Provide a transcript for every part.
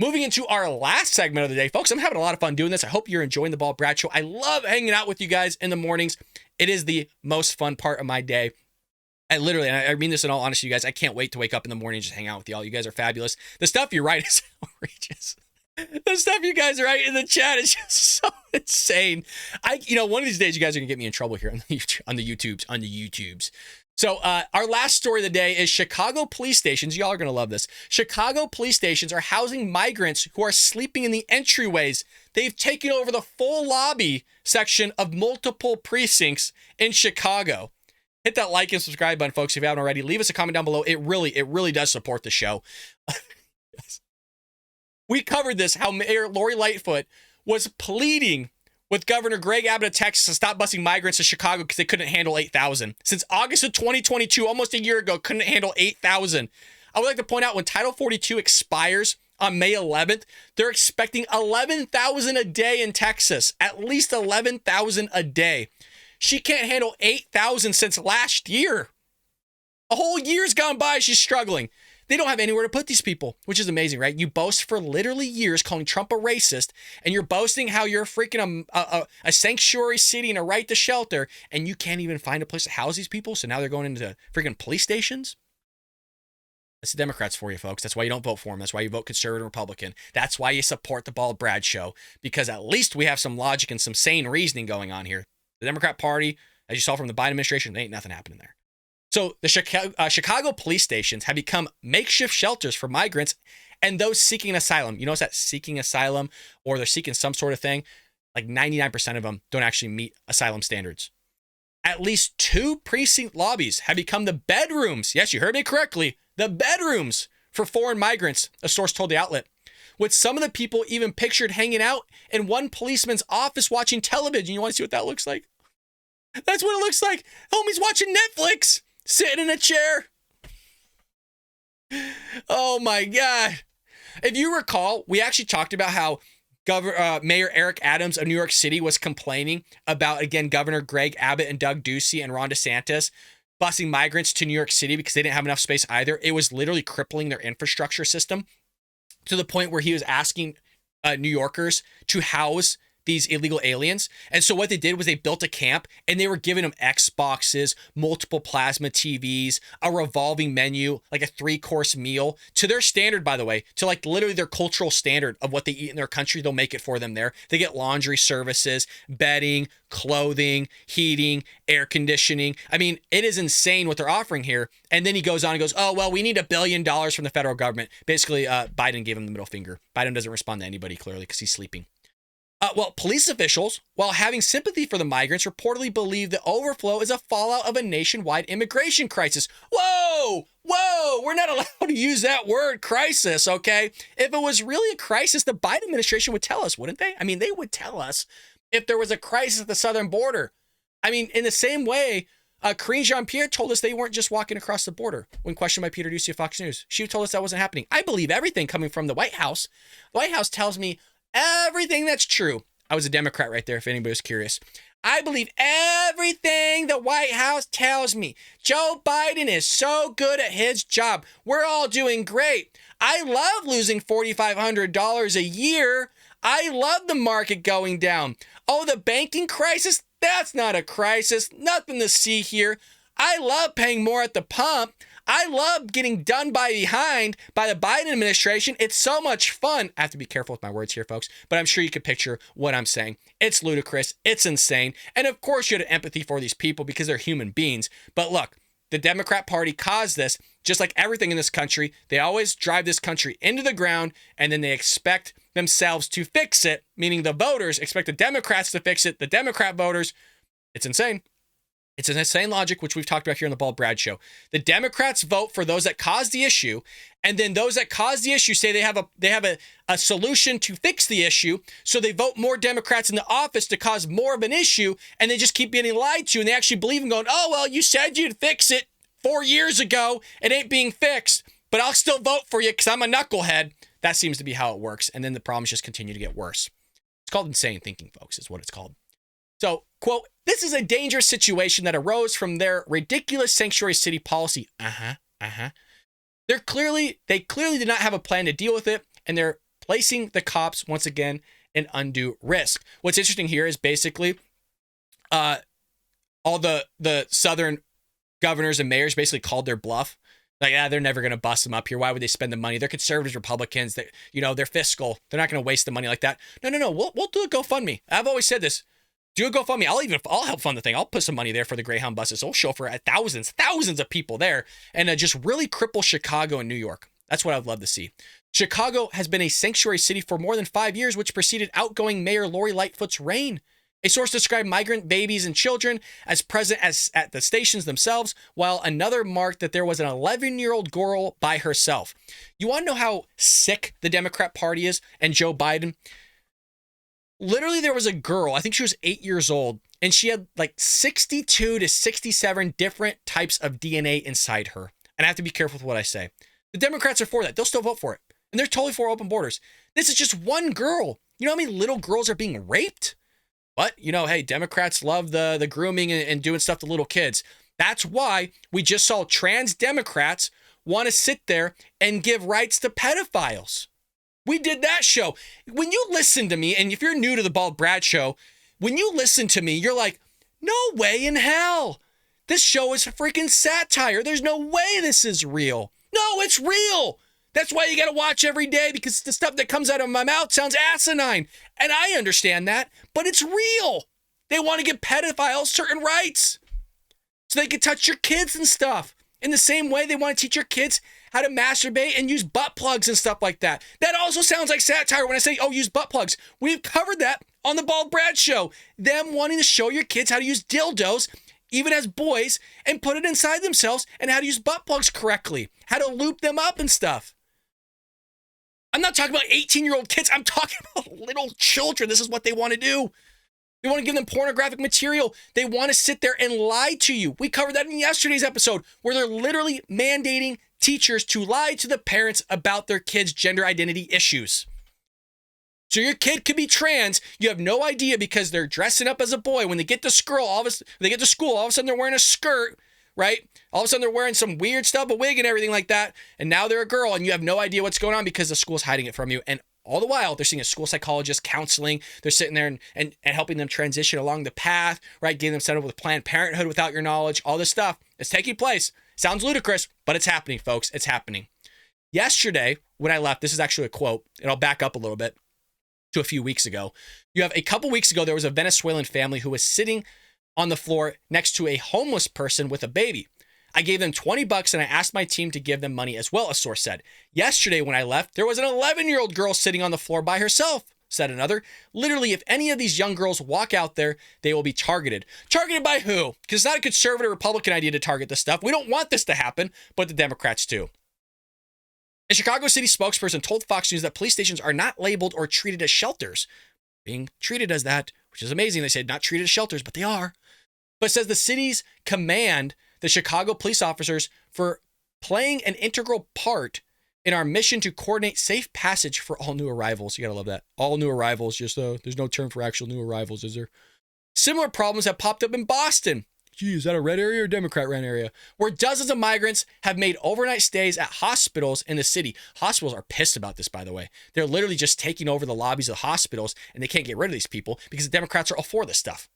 Moving into our last segment of the day, folks, I'm having a lot of fun doing this. I hope you're enjoying the Bald Brad Show. I love hanging out with you guys in the mornings. It is the most fun part of my day. I literally, and I mean this in all honesty, you guys, I can't wait to wake up in the morning and just hang out with y'all. You guys are fabulous. The stuff you write is outrageous. The stuff you guys write in the chat is just so insane. One of these days you guys are gonna get me in trouble here on the YouTubes. So our last story of the day is Chicago police stations. Y'all are gonna love this. Chicago police stations are housing migrants who are sleeping in the entryways. They've taken over the full lobby section of multiple precincts in Chicago. Hit that like and subscribe button, folks, if you haven't already. Leave us a comment down below. It really does support the show. We covered this, how Mayor Lori Lightfoot was pleading with Governor Greg Abbott of Texas to stop busing migrants to Chicago because they couldn't handle 8,000. Since August of 2022, almost a year ago, couldn't handle 8,000. I would like to point out when Title 42 expires on May 11th, they're expecting 11,000 a day in Texas, at least 11,000 a day. She can't handle 8,000 since last year. A whole year's gone by, she's struggling. They don't have anywhere to put these people, which is amazing, right? You boast for literally years calling Trump a racist, and you're boasting how you're freaking a sanctuary city and a right to shelter, and you can't even find a place to house these people, so now they're going into freaking police stations? That's the Democrats for you, folks. That's why you don't vote for them. That's why you vote conservative Republican. That's why you support the Bald Brad Show, because at least we have some logic and some sane reasoning going on here. The Democrat Party, as you saw from the Biden administration, there ain't nothing happening there. So the Chicago police stations have become makeshift shelters for migrants and those seeking asylum. You notice that seeking asylum, or they're seeking some sort of thing, like 99% of them don't actually meet asylum standards. At least 2 precinct lobbies have become the bedrooms. Yes, you heard me correctly. The bedrooms for foreign migrants, a source told the outlet. With some of the people even pictured hanging out in one policeman's office watching television. You want to see what that looks like? That's what it looks like. Homie's watching Netflix, sitting in a chair. Oh my God. If you recall, we actually talked about how Mayor Eric Adams of New York City was complaining about, again, Governor Greg Abbott and Doug Ducey and Ron DeSantis busing migrants to New York City because they didn't have enough space either. It was literally crippling their infrastructure system to the point where he was asking New Yorkers to house these illegal aliens. And so what they did was they built a camp and they were giving them Xboxes, multiple plasma TVs, a revolving menu, like a 3-course meal to their standard, by the way, to like literally their cultural standard of what they eat in their country. They'll make it for them there. They get laundry services, bedding, clothing, heating, air conditioning. I mean, it is insane what they're offering here. And then he goes on and goes, oh, well, we need $1 billion from the federal government. Basically, Biden gave him the middle finger. Biden doesn't respond to anybody clearly because he's sleeping. Police officials, while having sympathy for the migrants, reportedly believe the overflow is a fallout of a nationwide immigration crisis. Whoa, we're not allowed to use that word, crisis, okay? If it was really a crisis, the Biden administration would tell us, wouldn't they? I mean, they would tell us if there was a crisis at the southern border. I mean, in the same way, Karine Jean-Pierre told us they weren't just walking across the border when questioned by Peter Ducey of Fox News. She told us that wasn't happening. I believe everything coming from the White House. The White House tells me everything that's true. I was a Democrat right there, if anybody was curious. I believe everything the White House tells me. Joe Biden is so good at his job. We're all doing great. I love losing $4,500 a year. I love the market going down. Oh, the banking crisis? That's not a crisis. Nothing to see here. I love paying more at the pump. I love getting done behind by the Biden administration. It's so much fun. I have to be careful with my words here, folks, but I'm sure you can picture what I'm saying. It's ludicrous. It's insane. And of course, you have empathy for these people because they're human beings. But look, the Democrat Party caused this, just like everything in this country. They always drive this country into the ground, and then they expect themselves to fix it, meaning the voters expect the Democrats to fix it, the Democrat voters. It's insane. It's an insane logic, which we've talked about here on the Bald Brad Show. The Democrats vote for those that cause the issue, and then those that cause the issue say they have a solution to fix the issue, so they vote more Democrats in the office to cause more of an issue, and they just keep getting lied to, and they actually believe in going, oh, well, you said you'd fix it 4 years ago. It ain't being fixed, but I'll still vote for you because I'm a knucklehead. That seems to be how it works, and then the problems just continue to get worse. It's called insane thinking, folks, is what it's called. So, quote, this is a dangerous situation that arose from their ridiculous sanctuary city policy. They clearly did not have a plan to deal with it, and their placing the cops once again in undue risk. What's interesting here is basically all the southern governors and mayors basically called their bluff. Like, they're never going to bust them up here. Why would they spend the money? They're conservatives, Republicans. They're fiscal. They're not going to waste the money like that. No. We'll do a GoFundMe. I've always said this. Do a GoFundMe. I'll help fund the thing. I'll put some money there for the Greyhound buses. We'll show for thousands of people there, and just really cripple Chicago and New York. That's what I'd love to see. Chicago has been a sanctuary city for more than 5 years, which preceded outgoing Mayor Lori Lightfoot's reign. A source described migrant babies and children as present as at the stations themselves, while another marked that there was an 11-year-old girl by herself. You want to know how sick the Democrat Party is and Joe Biden? Literally, there was a girl, I think she was 8 years old, and she had like 62 to 67 different types of DNA inside her. And I have to be careful with what I say. The Democrats are for that. They'll still vote for it. And they're totally for open borders. This is just one girl. You know how many little girls are being raped? But, hey, Democrats love the grooming and doing stuff to little kids. That's why we just saw trans Democrats want to sit there and give rights to pedophiles. We did that show. When you listen to me, and if you're new to the Bald Brad Show, when you listen to me, you're like, no way in hell. This show is freaking satire. There's no way this is real. No, it's real. That's why you got to watch every day, because the stuff that comes out of my mouth sounds asinine. And I understand that, but it's real. They want to give pedophiles certain rights so they can touch your kids and stuff. In the same way, they want to teach your kids how to masturbate and use butt plugs and stuff like that. That also sounds like satire when I say, use butt plugs. We've covered that on the Bald Brad Show. Them wanting to show your kids how to use dildos, even as boys, and put it inside themselves, and how to use butt plugs correctly, how to loop them up and stuff. I'm not talking about 18-year-old kids. I'm talking about little children. This is what they want to do. They want to give them pornographic material. They want to sit there and lie to you. We covered that in yesterday's episode, where they're literally mandating teachers to lie to the parents about their kids' gender identity issues. So your kid could be trans. You have no idea because they're dressing up as a boy. When they get to school, all of a sudden they're wearing a skirt, right? All of a sudden they're wearing some weird stuff, a wig and everything like that. And now they're a girl, and you have no idea what's going on because the school's hiding it from you. And all the while, they're seeing a school psychologist, counseling. They're sitting there and helping them transition along the path, right? Getting them set up with Planned Parenthood without your knowledge. All this stuff is taking place. Sounds ludicrous, but it's happening, folks. It's happening. Yesterday, when I left, this is actually a quote, and I'll back up a little bit to a few weeks ago. You have a couple weeks ago, there was a Venezuelan family who was sitting on the floor next to a homeless person with a baby. I gave them $20 and I asked my team to give them money as well, a source said. Yesterday when I left, there was an 11-year-old girl sitting on the floor by herself, said another. Literally, if any of these young girls walk out there, they will be targeted. Targeted by who? Because it's not a conservative Republican idea to target this stuff. We don't want this to happen, but the Democrats do. A Chicago City spokesperson told Fox News that police stations are not labeled or treated as shelters. Being treated as that, which is amazing. They said not treated as shelters, but they are. But says the city's command the Chicago police officers for playing an integral part in our mission to coordinate safe passage for all new arrivals. You gotta love that. All new arrivals, just there's no term for actual new arrivals, is there? Similar problems have popped up in Boston. Gee, is that a red area or Democrat red area? Where dozens of migrants have made overnight stays at hospitals in the city. Hospitals are pissed about this, by the way. They're literally just taking over the lobbies of hospitals, and they can't get rid of these people because the Democrats are all for this stuff.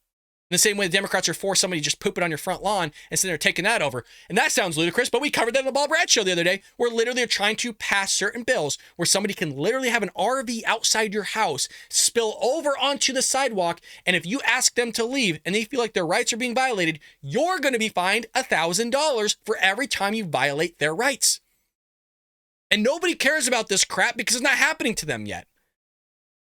In the same way the Democrats are for somebody just pooping on your front lawn and sitting there taking that over. And that sounds ludicrous, but we covered that in the Bald Brad Show the other day, where literally they're trying to pass certain bills where somebody can literally have an RV outside your house, spill over onto the sidewalk, and if you ask them to leave and they feel like their rights are being violated, you're going to be fined $1,000 for every time you violate their rights. And nobody cares about this crap because it's not happening to them yet.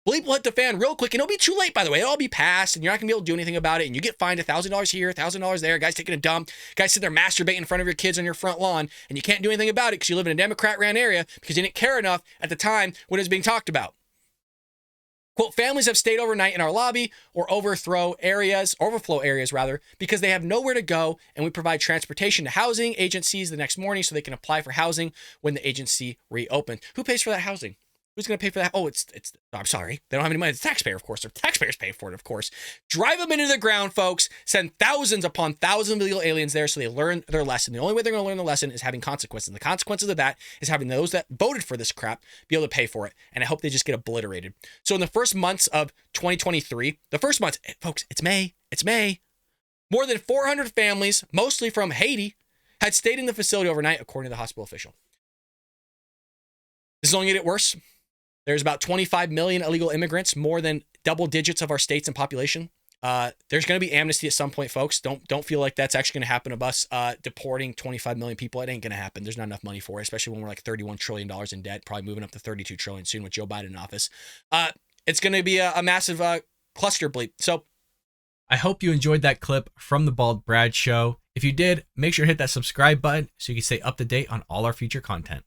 Bleep will hit the fan real quick, and it'll be too late, by the way. It'll all be passed, and you're not going to be able to do anything about it, and you get fined $1,000 here, $1,000 there, guys taking a dump, guys sitting there masturbating in front of your kids on your front lawn, and you can't do anything about it because you live in a Democrat-ran area because you didn't care enough at the time when it was being talked about. Quote, families have stayed overnight in our lobby or overflow areas, because they have nowhere to go, and we provide transportation to housing agencies the next morning so they can apply for housing when the agency reopens. Who pays for that housing? Who's going to pay for that? Oh, I'm sorry. They don't have any money. It's the taxpayer, of course. The taxpayers pay for it, of course. Drive them into the ground, folks. Send thousands upon thousands of illegal aliens there so they learn their lesson. The only way they're going to learn the lesson is having consequences. And the consequences of that is having those that voted for this crap be able to pay for it. And I hope they just get obliterated. So in the first months of 2023, folks, it's May. It's May. More than 400 families, mostly from Haiti, had stayed in the facility overnight, according to the hospital official. This is only going to get worse. There's about 25 million illegal immigrants, more than double digits of our states and population. There's going to be amnesty at some point, folks. Don't feel like that's actually going to happen to us deporting 25 million people. It ain't going to happen. There's not enough money for it, especially when we're like $31 trillion in debt, probably moving up to $32 trillion soon with Joe Biden in office. It's going to be a massive cluster bleep. So I hope you enjoyed that clip from the Bald Brad Show. If you did, make sure to hit that subscribe button so you can stay up to date on all our future content.